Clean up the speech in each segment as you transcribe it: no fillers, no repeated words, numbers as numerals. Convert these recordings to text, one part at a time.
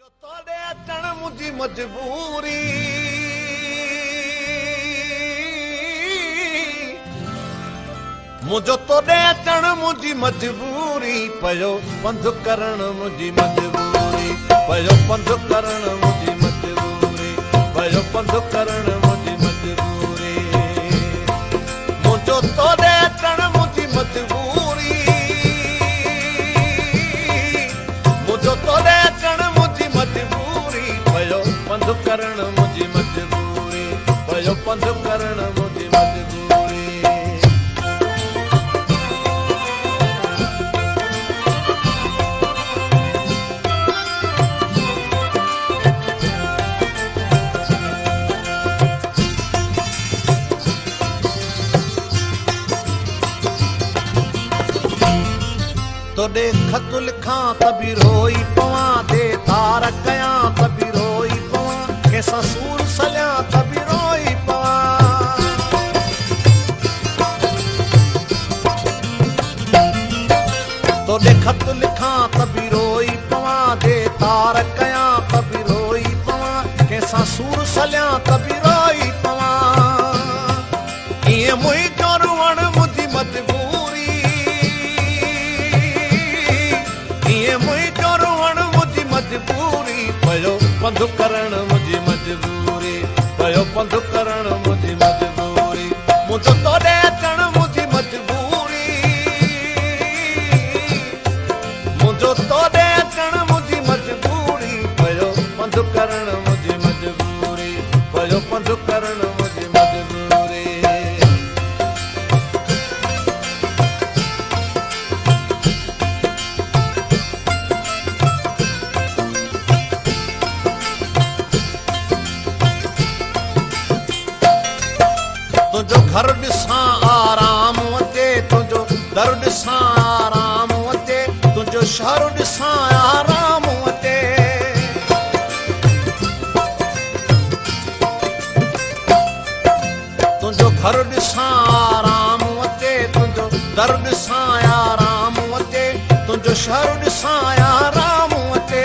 जो तोड़े अचण मुझी मजबूरी मुझो तोड़े अचण मुझी मजबूरी पयो पंध करण मुझी मजबूरी पयो पंध करण मुझी मजबूरी पयो पंध करण मुझी मजबूरी मुझो तोड़े अचण मुझी मजबूरी मुझो तोड़े अचण मुझी मजबूरी पयो पंध करण मुझी मजबूरी पयो पंध करण मुझी मजबूरी तोड़े खत लिखां तभी रोई पवां दे तार कयां तभी रोई पवां कैसा सूर सलियां तभी रोई पवां तोड़े खत लिखां तभी रोई पवां दे तार कयां तभी रोई पवां कैसा सूर सलियां तभी रोई पवां इएं मुंहिंजो रुअण मुंहिंजी मजबूरी मुझो रुअण मुझी मजबूरी पयो पंध करण मुझी मजबूरी पयो पंध करण मुझी मजबूरी मुझो तोड़े अचण मुझी मजबूरी मुझो तोड़े अचण मुझी मजबूरी पयो पंध करण मुझी मजबूरी पयो पंध करण मुझी मजबूरी तुझो घर ॾिसां आराम अचे तुझो दर ॾिसां आराम अचे तुझो शहर ॾिसां आराम अचे तुझो घर ॾिसां आराम अचे तुझो दर ॾिसां आराम अचे तुझो शहर ॾिसां आराम अचे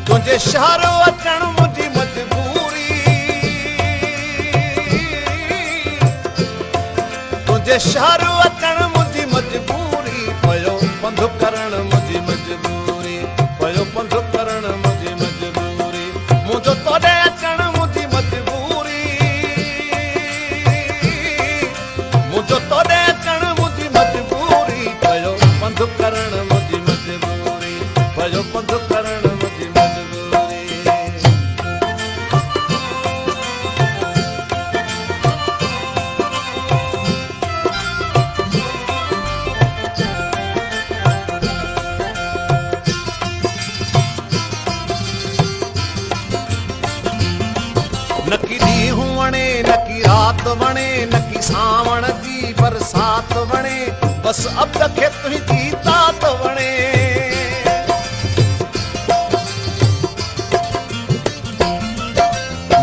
तुंहिंजे शहर अचण मुंहिंजी मजबूरी तुझे शहर अचण मुझी मजबूरी पयो पंध करण मुझी मजबूरी पयो पंध करण मुझी मजबूरी मुझो तोड़े अचण मुझी मजबूरी मुझो तोड़े अचण मुझी मजबूरी पयो पंध करण मुझी मजबूरी पयो पंध करण मुझी मजबूरी नकी ॾींहुं वणे नकी रात वणे नकी सावण जी बरसात वणे बस अब खे तुंहिंजी तात वणे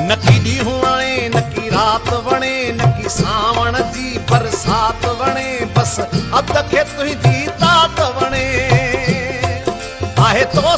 नकी ॾींहुं वणे नकी रात वणे नकी सावण जी बरसात वणे बस अब खे तुंहिंजी तात वणे आहे तो